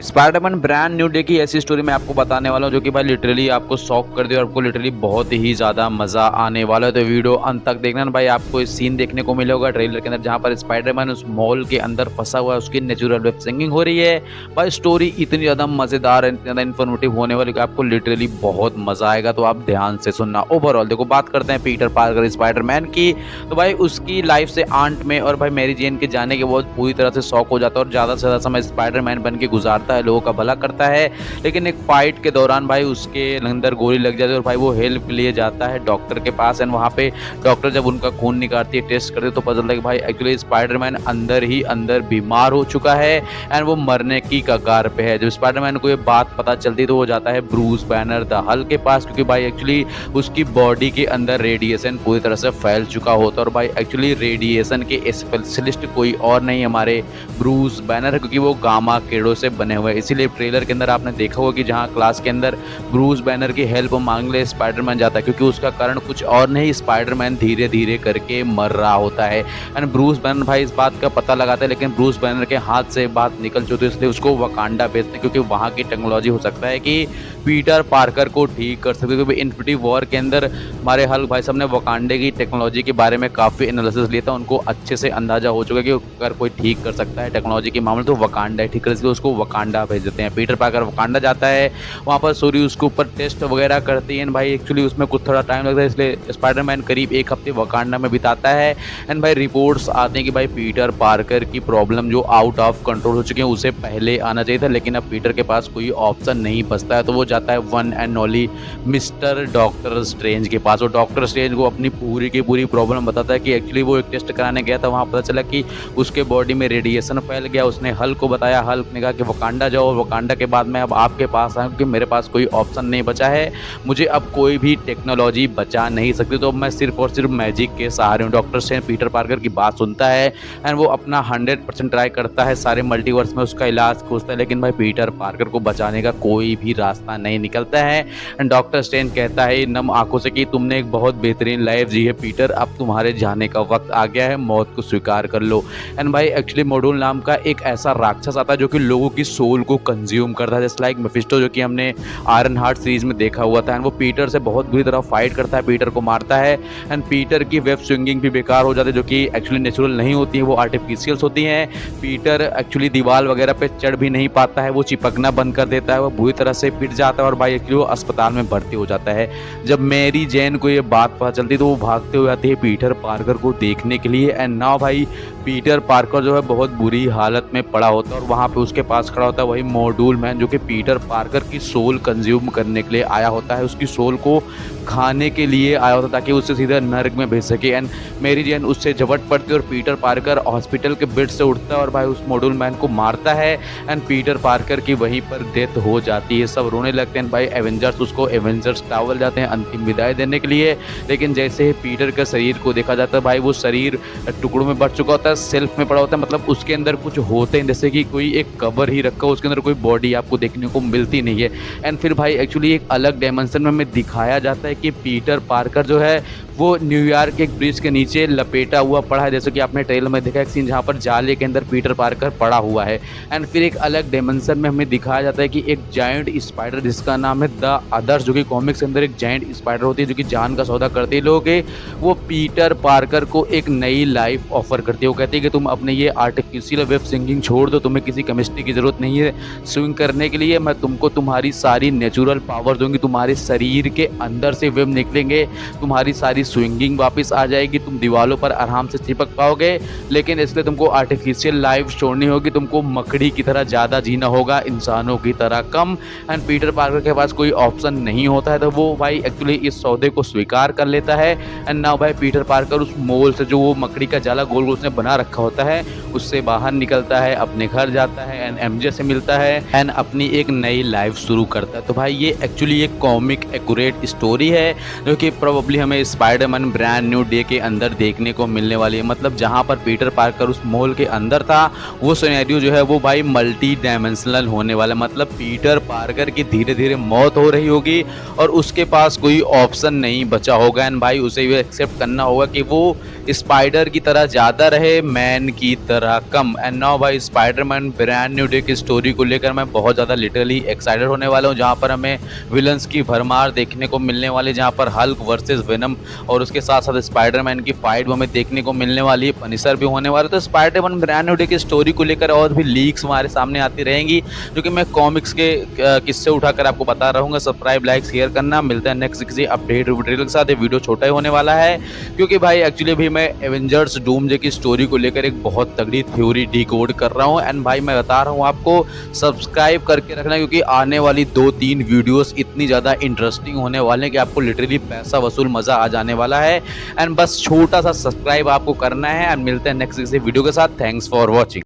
Spiderman brand new day की ऐसी story मैं आपको बताने वाला हूँ जो कि भाई लिटरली आपको शॉक कर दे और आपको लिटरली बहुत ही ज़्यादा मज़ा आने वाला है। तो वीडियो अंत तक देखना ना भाई, आपको इस सीन देखने को मिलेगा ट्रेलर के अंदर जहाँ पर स्पाइडरमैन उस मॉल के अंदर फंसा हुआ है, उसकी नेचुरल वेब सिंगिंग हो रही है। भाई स्टोरी इतनी ज़्यादा मज़ेदार है, इतनी ज़्यादा इन्फॉर्मेटिव होने वाली कि आपको लिटरली बहुत मज़ा आएगा। तो आप ध्यान से सुनना। ओवरऑल देखो, बात करते हैं पीटर पार्कर स्पाइडरमैन की। तो भाई उसकी लाइफ से आंट में और भाई मैरी जेन के जाने के बाद पूरी तरह से शॉक हो जाता है और ज़्यादा से ज़्यादा समय स्पाइडरमैन बन के गुजारता है, लोगों का भला करता है। लेकिन एक फाइट के दौरान भाई उसके अंदर गोली लग जाती है और भाई वो हेल्प के लिए जाता है डॉक्टर के पास। एंड वहाँ पे डॉक्टर जब उनका खून निकालती है, टेस्ट करते तो पता चलता है कि भाई एक्चुअली स्पाइडरमैन अंदर ही अंदर बीमार हो चुका है एंड वो मरने की कगार पे है। जब स्पाइडरमैन को ये बात पता चलती तो वो जाता है ब्रूस बैनर द हल्क के पास, क्योंकि भाई एक्चुअली उसकी बॉडी के अंदर रेडिएशन पूरी तरह से फैल चुका होता है। और भाई एक्चुअली रेडिएशन के स्पेशलिस्ट कोई और नहीं हमारे ब्रूस बैनर है, क्योंकि वो गामा केड़ों से बने हुए हैं। इसीलिए ट्रेलर के अंदर आपने देखा होगा कि जहां क्लास के अंदर ब्रूस बैनर की हेल्प मांगने लिए स्पाइडरमैन जाता है, क्योंकि उसका कारण कुछ और नहीं, स्पाइडरमैन धीरे धीरे करके मर रहा होता है। एंड ब्रूस बैनर भाई इस बात का पता लगाता है, लेकिन ब्रूस बैनर के हाथ से बात निकल चुकी है, इसलिए उसको वकांडा भेजते हैं, क्योंकि वहां की टेक्नोलॉजी हो सकता है कि पीटर पार्कर को ठीक कर सकते। क्योंकि इन्फिनिटी वॉर के अंदर हमारे हल्क भाई साहब ने वकांडे की टेक्नोलॉजी के बारे में काफ़ी एनालिसिस लिया था, उनको अच्छे से अंदाजा हो चुका है कि अगर कोई ठीक कर सकता है टेक्नोलॉजी के मामले तो वकांडा ठीक कर, इसलिए उसको वकांडा भेज देते हैं। पीटर पार्कर वकांडा जाता है, वहाँ पर सूरी उसके ऊपर टेस्ट वगैरह करती है। भाई एक्चुअली उसमें कुछ थोड़ा टाइम लगता है, इसलिए स्पाइडरमैन करीब एक हफ्ते वकांडा में बिताता है। एंड भाई रिपोर्ट्स आते हैं कि भाई पीटर पार्कर की प्रॉब्लम जो आउट ऑफ कंट्रोल हो चुकी है, उसे पहले आना चाहिए था, लेकिन अब पीटर के पास कोई ऑप्शन नहीं बचता है। तो वो जाता है one and only mister doctor strange के पास। और डॉक्टर स्ट्रेंज को अपनी पूरी की पूरी प्रॉब्लम बताता है कि एक्चुअली वो एक टेस्ट कराने गया था, वहाँ पता चला कि उसके बॉडी में रेडिएशन फैल गया। उसने हल्क को बताया, हल्क ने कहा कि वकांडा जाओ, और वकांडा के बाद मैं अब आपके पास आया क्योंकि मेरे पास कोई ऑप्शन नहीं बचा है, मुझे अब कोई भी टेक्नोलॉजी बचा नहीं सकती, तो मैं सिर्फ और सिर्फ मैजिक के सहारे हूँ। डॉक्टर स्ट्रेंज पीटर पार्कर की बात सुनता है एंड वो अपना 100% ट्राई करता है, सारे मल्टीवर्स में उसका इलाज खोजता है, लेकिन भाई पीटर पार्कर को बचाने का कोई भी रास्ता नहीं निकलता है। एंड डॉक्टर स्ट्रेंज कहता है नम आंखों से कि तुमने एक बहुत बेहतरीन लाइफ जी है पीटर, अब तुम्हारे जाने का वक्त आ गया है, मौत को स्वीकार कर लो। एंड भाई एक्चुअली मॉड्यूल नाम का एक ऐसा राक्षस आता है जो कि लोगों की सोल को कंज्यूम करता है, जैसे लाइक मेफिस्टो जो कि हमने आयरन हार्ट सीरीज में देखा हुआ था। एंड वो पीटर से बहुत बुरी तरह फाइट करता है, पीटर को मारता है। एंड पीटर की वेब स्विंगिंग भी बेकार हो जाती है, जो कि एक्चुअली नेचुरल नहीं होती है, वो आर्टिफिशियल्स होती हैं। पीटर एक्चुअली दीवार वगैरह पे चढ़ भी नहीं पाता है, वो चिपकना बंद कर देता है, वो बुरी तरह से पिट जाता है और भाई एक्चुअली वो अस्पताल में भर्ती हो जाता है। जब मैरी जेन को ये बात पता चलती है तो वो भागते हुए आती है पीटर पार्कर को देखने के लिए। एंड नाउ भाई पीटर पार्कर जो है बहुत बुरी हालत में पड़ा होता है और वहाँ पे उसके पास खड़ा होता है वही मॉड्यूल मैन, जो कि पीटर पार्कर की सोल कंज्यूम करने के लिए आया होता है, उसकी सोल को खाने के लिए आया होता है ताकि उसे सीधा नर्क में भेज सके। एंड मैरी जेन उससे झपट पड़ती है और पीटर पार्कर हॉस्पिटल के बेड से उठता है और भाई उस मॉड्यूल मैन को मारता है। एंड पीटर पार्कर की वहीं पर डेथ हो जाती है, सब रोने लगते हैं। भाई एवेंजर्स उसको एवेंजर्स टावर जाते हैं अंतिम विदाई देने के लिए, लेकिन जैसे ही पीटर के शरीर को देखा जाता है भाई वो शरीर टुकड़ों में बढ़ चुका होता है, सेल्फ में पड़ा होता है, मतलब उसके अंदर कुछ होते हैं जैसे कि कोई एक कवर ही रखा हो, उसके अंदर कोई बॉडी आपको देखने को मिलती नहीं है। एंड फिर भाई एक्चुअली एक अलग डायमेंशन में हमें दिखाया जाता है कि पीटर पार्कर जो है वो न्यूयॉर्क के एक ब्रिज के नीचे लपेटा हुआ पड़ा है, जैसे कि आपने ट्रेलर में देखा एक सीन जहाँ पर जाले के अंदर पीटर पार्कर पड़ा हुआ है। एंड फिर एक अलग डायमेंशन में हमें दिखाया जाता है कि एक जायंट स्पाइडर जिसका नाम है द अदर्स, जो कि कॉमिक्स के अंदर एक जायंट स्पाइडर होती है जो कि जान का सौदा करती है लोगों के, वो पीटर पार्कर को एक नई लाइफ ऑफर करती है। वो कहती है कि तुम अपने ये आर्टिफिशियल वेब सिंगिंग छोड़ दो, तुम्हें किसी केमिस्ट्री की जरूरत नहीं है स्विंग करने के लिए, मैं तुमको तुम्हारी सारी नेचुरल पावर दूंगी, तुम्हारे शरीर के अंदर से वेब निकलेंगे, तुम्हारी सारी स्विंगिंग वापस आ जाएगी, तुम दीवारों पर आराम से चिपक पाओगे, लेकिन इसलिए तुमको आर्टिफिशियल लाइफ छोड़नी होगी, तुमको मकड़ी की तरह ज़्यादा जीना होगा, इंसानों की तरह कम। एंड पीटर पार्कर के पास कोई ऑप्शन नहीं होता है, तो वो भाई एक्चुअली इस सौदे को स्वीकार कर लेता है। एंड नाउ भाई पीटर पार्कर उस मोल से जो वो मकड़ी का जाला गोल गोल उसने बना रखा होता है उससे बाहर निकलता है, अपने घर जाता है एंड एमजे से मिलता है एंड अपनी एक नई लाइफ शुरू करता है। तो भाई ये एक्चुअली एक कॉमिक एक्यूरेट स्टोरी है जो कि प्रोबेबली हमें स्पाइडरमैन ब्रांड न्यू डे के अंदर देखने को मिलने वाली है। मतलब जहां पर पीटर पार्कर उस मॉल के अंदर था वो सिनेरियो जो है वो भाई मल्टी डायमेंशनल होने वाला है। मतलब पीटर पार्कर की धीरे धीरे मौत हो रही होगी और उसके पास कोई ऑप्शन नहीं बचा होगा एंड भाई उसे ये एक्सेप्ट करना होगा कि वो स्पाइडर की तरह ज़्यादा रहे, मैन की तरह कम। एंड नाउ भाई स्पाइडरमैन ब्रांड न्यू डे की स्टोरी को लेकर मैं बहुत ज़्यादा लिटरली एक्साइटेड होने वाला हूँ, जहाँ पर हमें विलन्स की भरमार देखने को मिलने वाली, जहाँ पर हल्क वर्सेस वेनम और उसके साथ साथ स्पाइडरमैन की फाइट भी हमें देखने को मिलने वाली है, पनिशर भी होने वाला है। तो स्पाइडरमैन ब्रांड न्यू डे की स्टोरी को लेकर और भी लीक्स हमारे सामने आती रहेंगी, जो कि मैं कॉमिक्स के किस्से उठाकर आपको बता रहूँगा। सब्सक्राइब, लाइक, शेयर करना। मिलता है नेक्स्ट किसी अपडेट वीडियो के साथ। ये वीडियो छोटा ही होने वाला है, क्योंकि भाई एक्चुअली भी मैं एवेंजर्स डूमडे की स्टोरी को लेकर एक बहुत तगड़ी थ्योरी डिकोड कर रहा हूँ। एंड भाई मैं बता रहा हूँ आपको, सब्सक्राइब करके रखना, क्योंकि आने वाली 2-3 वीडियोस इतनी ज़्यादा इंटरेस्टिंग होने वाले हैं कि आपको लिटरली पैसा वसूल मज़ा आ जाने वाला है। एंड बस छोटा सा सब्सक्राइब आपको करना है। एंड मिलते हैं नेक्स्ट किसी वीडियो के साथ। Thanks for watching.